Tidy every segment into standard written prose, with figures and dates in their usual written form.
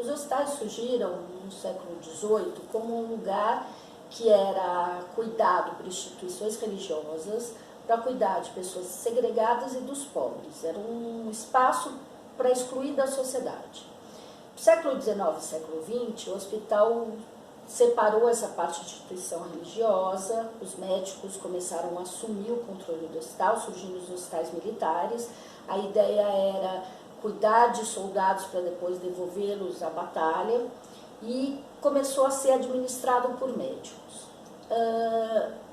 Os hospitais surgiram no século XVIII como um lugar que era cuidado por instituições religiosas para cuidar de pessoas segregadas e dos pobres. Era um espaço para excluir da sociedade. No século XIX e século XX, o hospital separou essa parte de instituição religiosa, os médicos começaram a assumir o controle do hospital, surgindo os hospitais militares. A ideia era cuidar de soldados para depois devolvê-los à batalha, e começou a ser administrado por médicos.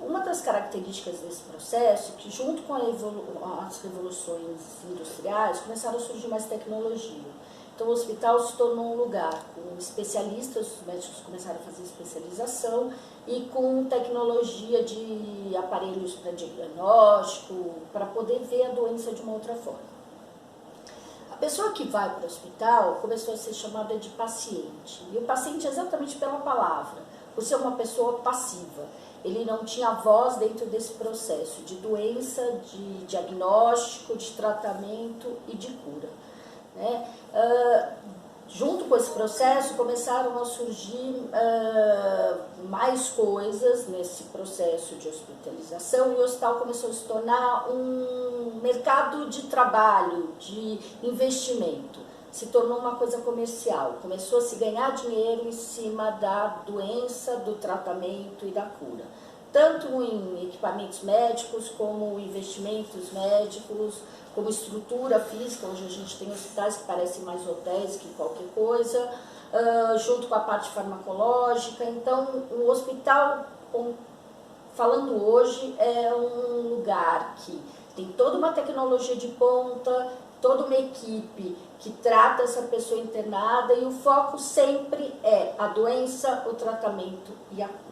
Uma das características desse processo é que, junto com as revoluções industriais, começaram a surgir mais tecnologia. Então, o hospital se tornou um lugar com especialistas, os médicos começaram a fazer especialização, e com tecnologia de aparelhos para diagnóstico, para poder ver a doença de uma outra forma. A pessoa que vai para o hospital começou a ser chamada de paciente, e o paciente exatamente pela palavra, por ser uma pessoa passiva. Ele não tinha voz dentro desse processo de doença, de diagnóstico, de tratamento e de cura, né? Junto com esse processo começaram a surgir mais coisas nesse processo de hospitalização, e o hospital começou a se tornar um mercado de trabalho, de investimento. Se tornou uma coisa comercial, começou a se ganhar dinheiro em cima da doença, do tratamento e da cura. Tanto em equipamentos médicos, como investimentos médicos, como estrutura física. Hoje a gente tem hospitais que parecem mais hotéis que qualquer coisa, junto com a parte farmacológica. Então, o hospital, falando hoje, é um lugar que tem toda uma tecnologia de ponta, toda uma equipe que trata essa pessoa internada, e o foco sempre é a doença, o tratamento e a cura.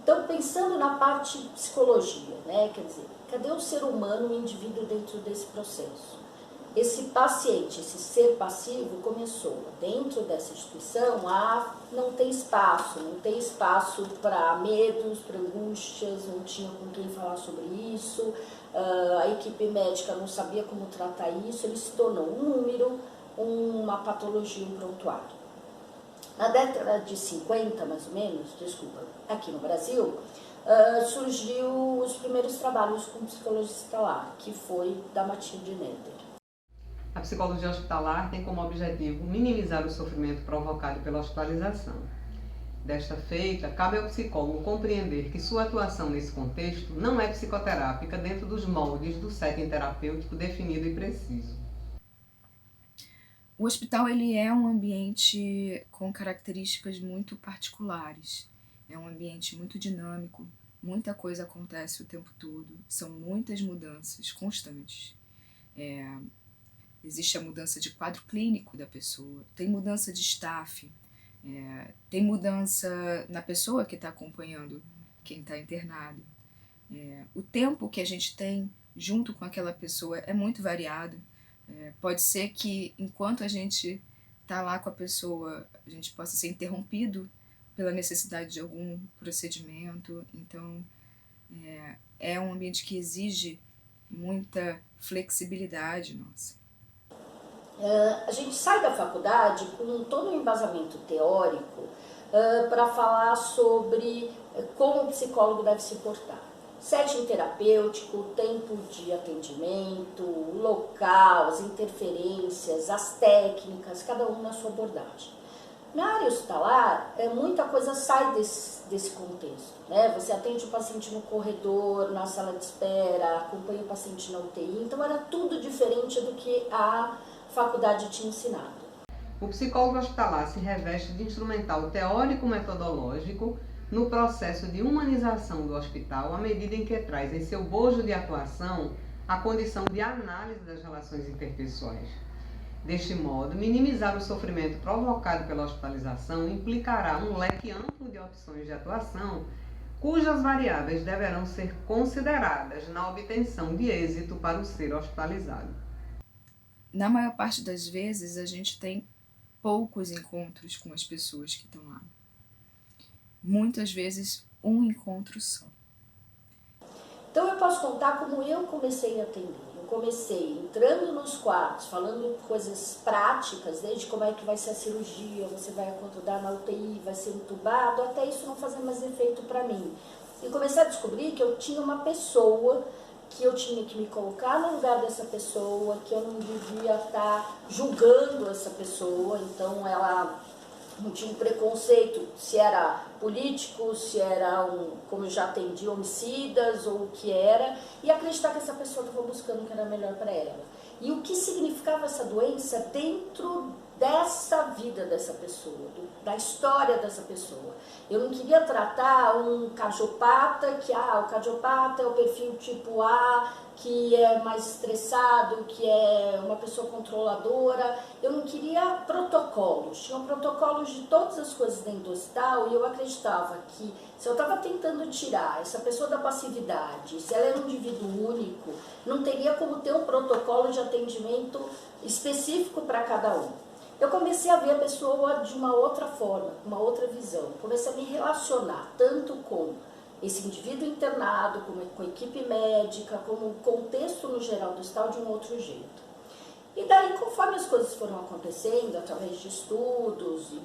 Então, pensando na parte de psicologia, né? Quer dizer, cadê o ser humano, o indivíduo dentro desse processo? Esse paciente, esse ser passivo, começou dentro dessa instituição a não ter espaço para medos, para angústias, não tinha com quem falar sobre isso, a equipe médica não sabia como tratar isso, ele se tornou um número, uma patologia, um prontuário. Na década de 50, mais ou menos, aqui no Brasil, surgiu os primeiros trabalhos com psicologia hospitalar, que foi da Matilde Neder. A psicologia hospitalar tem como objetivo minimizar o sofrimento provocado pela hospitalização. Desta feita, cabe ao psicólogo compreender que sua atuação nesse contexto não é psicoterápica dentro dos moldes do setting terapêutico definido e preciso. O hospital ele é um ambiente com características muito particulares. É um ambiente muito dinâmico, muita coisa acontece o tempo todo, são muitas mudanças constantes. Existe a mudança de quadro clínico da pessoa, tem mudança de staff, tem mudança na pessoa que está acompanhando quem está internado. O tempo que a gente tem junto com aquela pessoa é muito variado. Pode ser que enquanto a gente está lá com a pessoa, a gente possa ser interrompido pela necessidade de algum procedimento. Então, é um ambiente que exige muita flexibilidade nossa. A gente sai da faculdade com todo um embasamento teórico para falar sobre como o psicólogo deve se portar. Setting terapêutico, tempo de atendimento, local, as interferências, as técnicas, cada um na sua abordagem. Na área hospitalar, muita coisa sai desse contexto, né? Você atende o paciente no corredor, na sala de espera, acompanha o paciente na UTI, então era tudo diferente do que a faculdade tinha ensinado. O psicólogo hospitalar se reveste de instrumental teórico-metodológico no processo de humanização do hospital, à medida em que traz em seu bojo de atuação a condição de análise das relações interpessoais. Deste modo, minimizar o sofrimento provocado pela hospitalização implicará um leque amplo de opções de atuação, cujas variáveis deverão ser consideradas na obtenção de êxito para o ser hospitalizado. Na maior parte das vezes, a gente tem poucos encontros com as pessoas que estão lá. Muitas vezes, um encontro só. Então eu posso contar como eu comecei a atender. Eu comecei entrando nos quartos, falando coisas práticas, desde como é que vai ser a cirurgia, você vai acordar na UTI, vai ser entubado, até isso não fazer mais efeito para mim. E comecei a descobrir que eu tinha uma pessoa, que eu tinha que me colocar no lugar dessa pessoa, que eu não devia estar julgando essa pessoa, então ela não tinha um preconceito se era político, se era como eu já atendi, homicidas ou o que era, e acreditar que essa pessoa estava buscando o que era melhor para ela. E o que significava essa doença dentro dessa vida dessa pessoa, da história dessa pessoa. Eu não queria tratar um cardiopata, que o cardiopata é o perfil tipo A, que é mais estressado, que é uma pessoa controladora. Eu não queria protocolos. Tinham protocolos de todas as coisas dentro do hospital e eu acreditava que se eu estava tentando tirar essa pessoa da passividade, se ela era um indivíduo único, não teria como ter um protocolo de atendimento específico para cada um. Eu comecei a ver a pessoa de uma outra forma, uma outra visão. Comecei a me relacionar tanto com esse indivíduo internado, com a equipe médica, como o contexto no geral do hospital de um outro jeito. E daí, conforme as coisas foram acontecendo, através de estudos e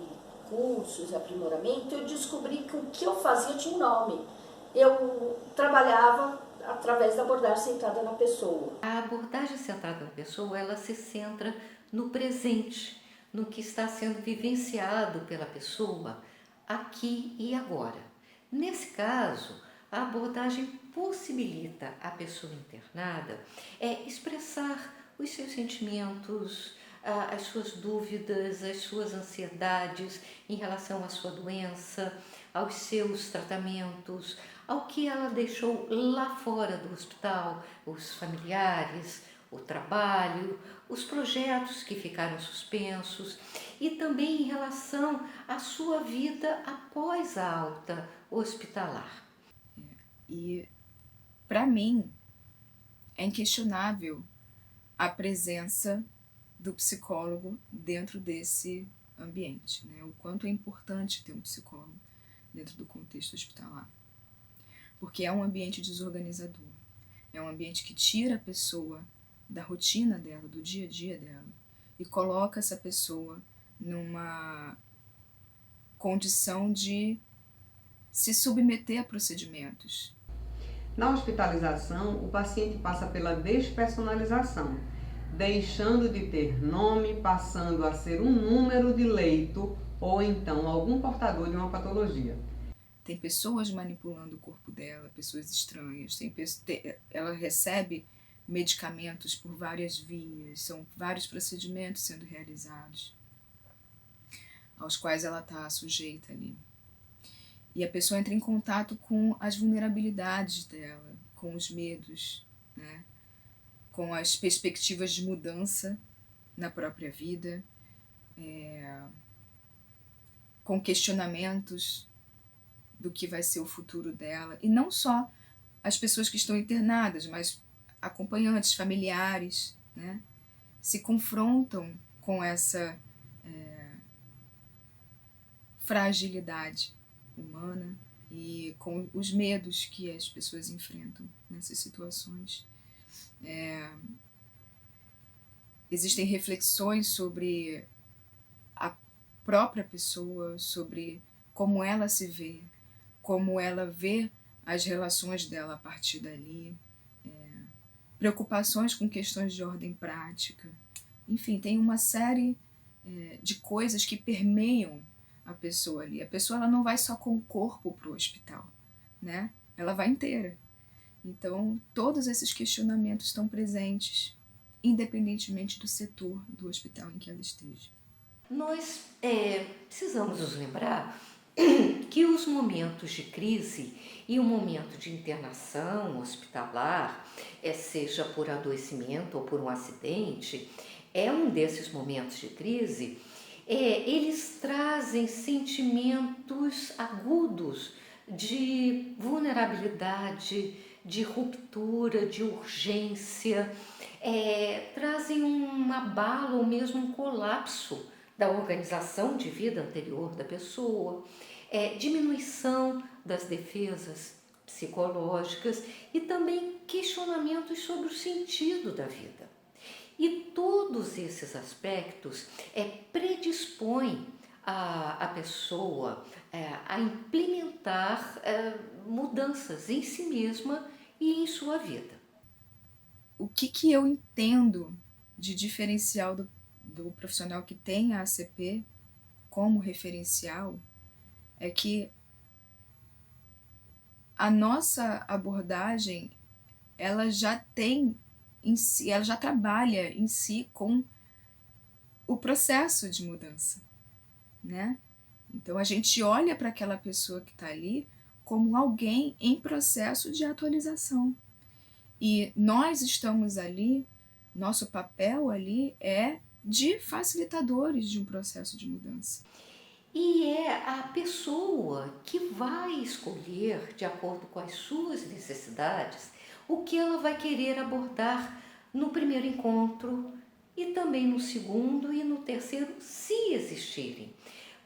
cursos e aprimoramento, eu descobri que o que eu fazia tinha um nome. Eu trabalhava através da abordagem centrada na pessoa. A abordagem centrada na pessoa, ela se centra no presente, no que está sendo vivenciado pela pessoa aqui e agora. Nesse caso, a abordagem possibilita a pessoa internada expressar os seus sentimentos, as suas dúvidas, as suas ansiedades em relação à sua doença, aos seus tratamentos, ao que ela deixou lá fora do hospital, os familiares, o trabalho, os projetos que ficaram suspensos e também em relação à sua vida após a alta hospitalar. E, para mim, é inquestionável a presença do psicólogo dentro desse ambiente, né? O quanto é importante ter um psicólogo dentro do contexto hospitalar. Porque é um ambiente desorganizador, é um ambiente que tira a pessoa da rotina dela, do dia a dia dela, e coloca essa pessoa numa condição de se submeter a procedimentos. Na hospitalização, o paciente passa pela despersonalização, deixando de ter nome, passando a ser um número de leito ou então algum portador de uma patologia. Tem pessoas manipulando o corpo dela, pessoas estranhas, ela recebe medicamentos por várias vias, são vários procedimentos sendo realizados, aos quais ela está sujeita ali. E a pessoa entra em contato com as vulnerabilidades dela, com os medos, né? Com as perspectivas de mudança na própria vida, com questionamentos do que vai ser o futuro dela. E não só as pessoas que estão internadas, mas acompanhantes, familiares, né? Se confrontam com essa fragilidade humana e com os medos que as pessoas enfrentam nessas situações. Existem reflexões sobre a própria pessoa, sobre como ela se vê, como ela vê as relações dela a partir dali, preocupações com questões de ordem prática. Enfim, tem uma série de coisas que permeiam a pessoa ali. A pessoa ela não vai só com o corpo para o hospital, né? Ela vai inteira. Então, todos esses questionamentos estão presentes, independentemente do setor do hospital em que ela esteja. Nós precisamos nos lembrar que os momentos de crise e o momento de internação hospitalar, seja por adoecimento ou por um acidente, é um desses momentos de crise. Eles trazem sentimentos agudos de vulnerabilidade, de ruptura, de urgência, trazem um abalo ou mesmo um colapso da organização de vida anterior da pessoa, diminuição das defesas psicológicas e também questionamentos sobre o sentido da vida. E todos esses aspectos predispõem a pessoa a implementar mudanças em si mesma e em sua vida. O que eu entendo de diferencial do profissional que tem a ACP como referencial é que a nossa abordagem ela já tem em si, ela já trabalha em si com o processo de mudança, né? Então a gente olha para aquela pessoa que está ali como alguém em processo de atualização. E nós estamos ali, nosso papel ali é de facilitadores de um processo de mudança. E é a pessoa que vai escolher, de acordo com as suas necessidades, o que ela vai querer abordar no primeiro encontro e também no segundo e no terceiro, se existirem.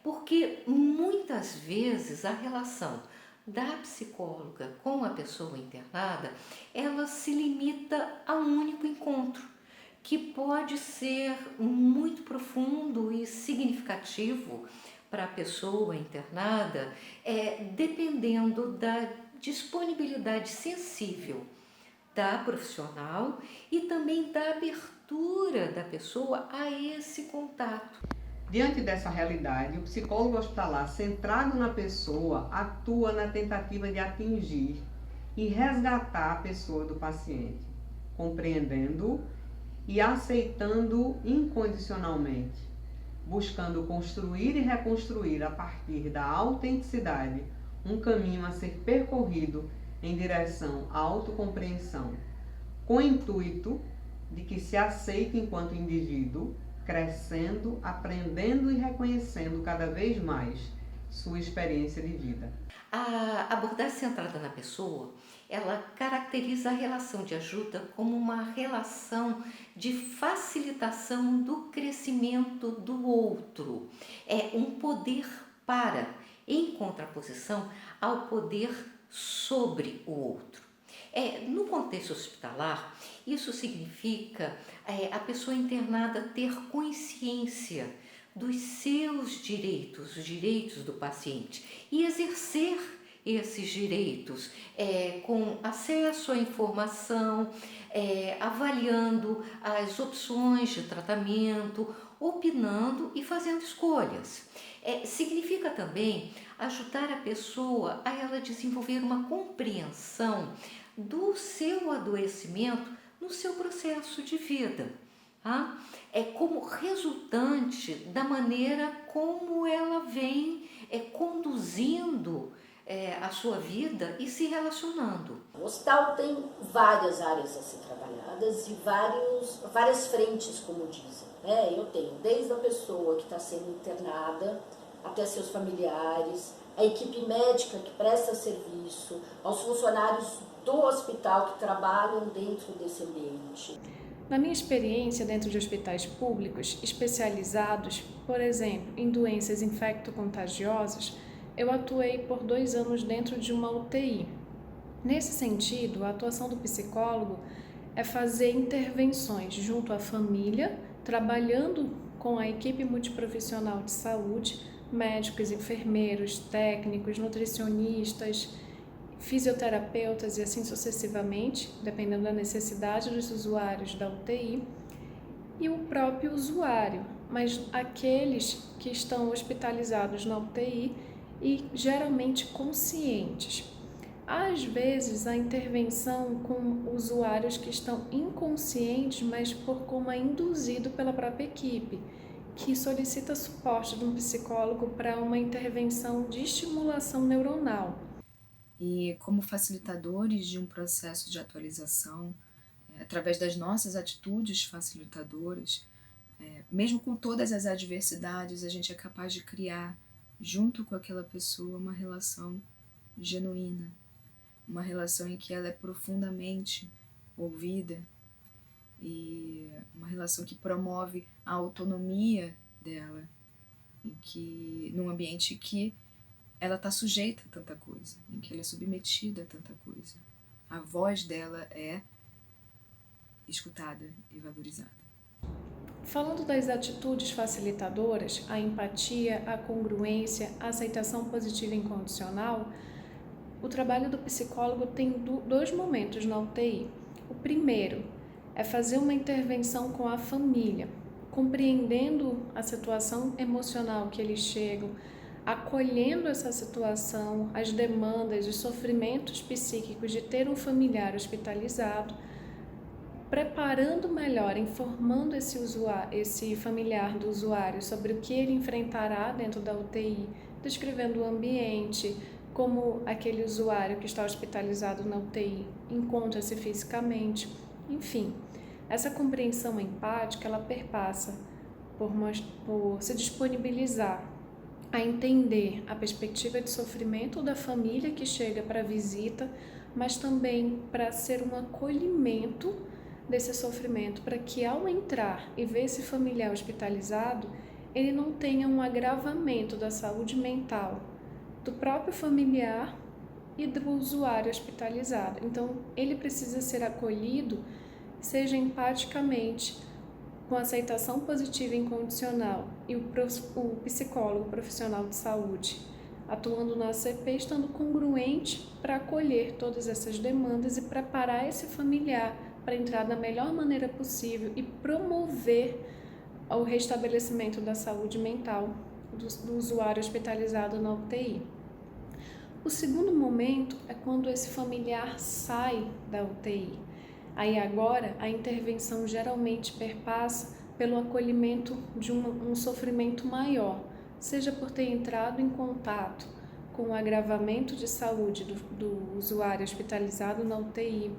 Porque muitas vezes a relação da psicóloga com a pessoa internada, ela se limita a um único encontro, que pode ser muito profundo e significativo para a pessoa internada, dependendo da disponibilidade sensível da profissional e também da abertura da pessoa a esse contato. Diante dessa realidade, o psicólogo hospitalar centrado na pessoa atua na tentativa de atingir e resgatar a pessoa do paciente, compreendendo e aceitando incondicionalmente, buscando construir e reconstruir a partir da autenticidade um caminho a ser percorrido em direção à autocompreensão, com o intuito de que se aceite enquanto indivíduo, crescendo, aprendendo e reconhecendo cada vez mais sua experiência de vida. A abordagem centrada na pessoa, ela caracteriza a relação de ajuda como uma relação de facilitação do crescimento do outro. É um poder para, em contraposição ao poder sobre o outro. No contexto hospitalar, isso significa a pessoa internada ter consciência dos seus direitos, os direitos do paciente, e exercer esses direitos com acesso à informação, avaliando as opções de tratamento, opinando e fazendo escolhas. Significa também ajudar a pessoa a ela desenvolver uma compreensão do seu adoecimento no seu processo de vida. Como resultante da maneira como ela vem conduzindo a sua vida e se relacionando. O hospital tem várias áreas a ser trabalhadas e várias frentes, como dizem. Eu tenho desde a pessoa que está sendo internada até seus familiares, a equipe médica que presta serviço, aos funcionários do hospital que trabalham dentro desse ambiente. Na minha experiência dentro de hospitais públicos especializados, por exemplo, em doenças infecto-contagiosas, eu atuei por 2 anos dentro de uma UTI. Nesse sentido, a atuação do psicólogo é fazer intervenções junto à família, trabalhando com a equipe multiprofissional de saúde, médicos, enfermeiros, técnicos, nutricionistas, fisioterapeutas e assim sucessivamente, dependendo da necessidade dos usuários da UTI, e o próprio usuário, mas aqueles que estão hospitalizados na UTI e geralmente conscientes. Às vezes, a intervenção com usuários que estão inconscientes, mas por como é induzido pela própria equipe, que solicita suporte de um psicólogo para uma intervenção de estimulação neuronal. E como facilitadores de um processo de atualização, através das nossas atitudes facilitadoras, mesmo com todas as adversidades, a gente é capaz de criar, junto com aquela pessoa, uma relação genuína, uma relação em que ela é profundamente ouvida e uma relação que promove a autonomia dela, num ambiente que ela está sujeita a tanta coisa, em que ela é submetida a tanta coisa. A voz dela é escutada e valorizada. Falando das atitudes facilitadoras, a empatia, a congruência, a aceitação positiva e incondicional, o trabalho do psicólogo tem dois momentos na UTI. O primeiro é fazer uma intervenção com a família, compreendendo a situação emocional que eles chegam, acolhendo essa situação, as demandas, os sofrimentos psíquicos de ter um familiar hospitalizado, preparando melhor, informando esse familiar do usuário sobre o que ele enfrentará dentro da UTI, descrevendo o ambiente, como aquele usuário que está hospitalizado na UTI encontra-se fisicamente. Enfim, essa compreensão empática, ela perpassa por se disponibilizar a entender a perspectiva de sofrimento da família que chega para a visita, mas também para ser um acolhimento desse sofrimento, para que ao entrar e ver esse familiar hospitalizado, ele não tenha um agravamento da saúde mental do próprio familiar e do usuário hospitalizado. Então, ele precisa ser acolhido, seja empaticamente, com aceitação positiva e incondicional, e o psicólogo profissional de saúde, atuando na ACP, estando congruente para acolher todas essas demandas e preparar esse familiar para entrar da melhor maneira possível e promover o restabelecimento da saúde mental do usuário hospitalizado na UTI. O segundo momento é quando esse familiar sai da UTI. Aí agora a intervenção geralmente perpassa pelo acolhimento de um sofrimento maior, seja por ter entrado em contato com o agravamento de saúde do usuário hospitalizado na UTI,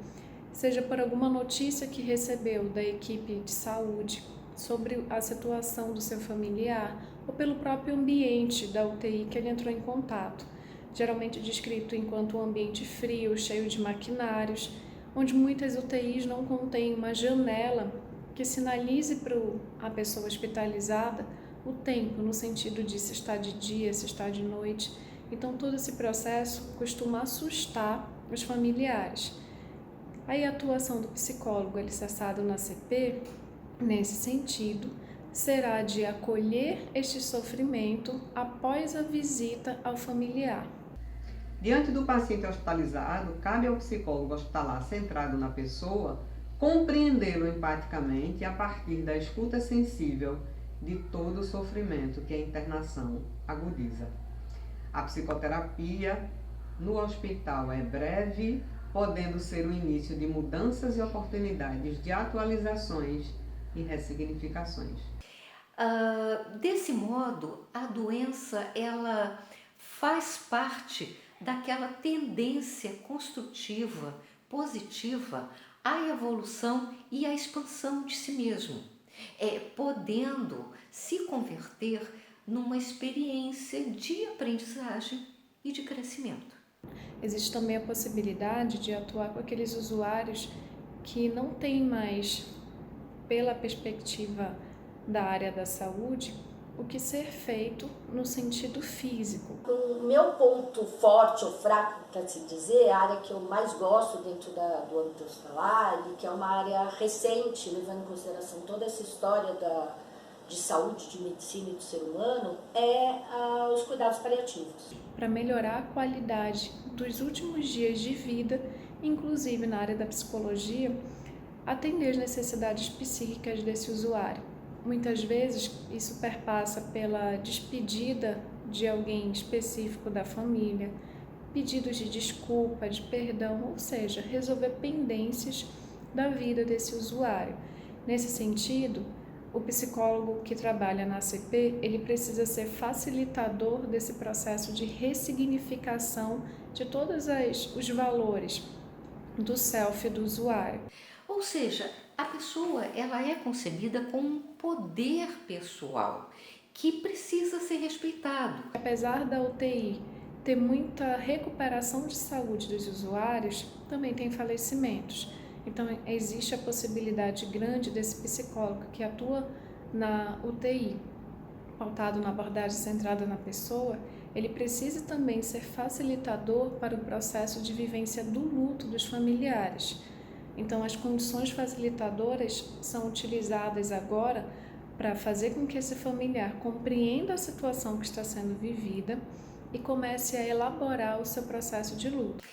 seja por alguma notícia que recebeu da equipe de saúde sobre a situação do seu familiar, ou pelo próprio ambiente da UTI que ele entrou em contato, geralmente descrito enquanto um ambiente frio, cheio de maquinários, onde muitas UTIs não contêm uma janela que sinalize para a pessoa hospitalizada o tempo, no sentido de se está de dia, se está de noite. Então, todo esse processo costuma assustar os familiares. Aí a atuação do psicólogo alicerçado na CP, nesse sentido, será de acolher este sofrimento após a visita ao familiar. Diante do paciente hospitalizado, cabe ao psicólogo hospitalar centrado na pessoa compreendê-lo empaticamente a partir da escuta sensível de todo o sofrimento que a internação agudiza. A psicoterapia no hospital é breve, podendo ser o início de mudanças e oportunidades de atualizações e ressignificações. Desse modo, a doença ela faz parte daquela tendência construtiva, positiva, à evolução e à expansão de si mesmo, podendo se converter numa experiência de aprendizagem e de crescimento. Existe também a possibilidade de atuar com aqueles usuários que não têm mais, pela perspectiva da área da saúde, o que ser feito no sentido físico. O meu ponto forte ou fraco, para se dizer, a área que eu mais gosto dentro do âmbito hospitalar, e que é uma área recente, levando em consideração toda essa história de saúde, de medicina e do ser humano, é os cuidados paliativos. Para melhorar a qualidade dos últimos dias de vida, inclusive na área da psicologia, atender as necessidades psíquicas desse usuário. Muitas vezes isso perpassa pela despedida de alguém específico da família, pedidos de desculpa, de perdão, ou seja, resolver pendências da vida desse usuário. Nesse sentido, o psicólogo que trabalha na ACP, ele precisa ser facilitador desse processo de ressignificação de todos os valores do self do usuário. Ou seja, a pessoa ela é concebida com um poder pessoal que precisa ser respeitado. Apesar da UTI ter muita recuperação de saúde dos usuários, também tem falecimentos. Então, existe a possibilidade grande desse psicólogo que atua na UTI, pautado na abordagem centrada na pessoa, ele precisa também ser facilitador para o processo de vivência do luto dos familiares. Então, as condições facilitadoras são utilizadas agora para fazer com que esse familiar compreenda a situação que está sendo vivida e comece a elaborar o seu processo de luto.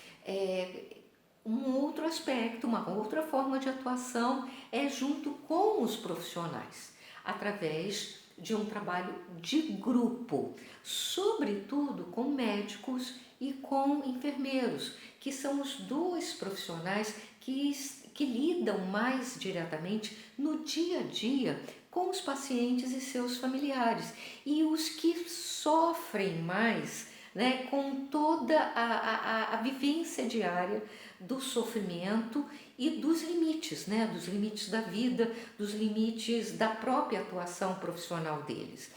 Um outro aspecto, uma outra forma de atuação é junto com os profissionais, através de um trabalho de grupo, sobretudo com médicos e com enfermeiros, que são os dois profissionais que lidam mais diretamente no dia a dia com os pacientes e seus familiares, e os que sofrem mais, né, com toda a vivência diária do sofrimento e dos limites, né, dos limites da vida, dos limites da própria atuação profissional deles.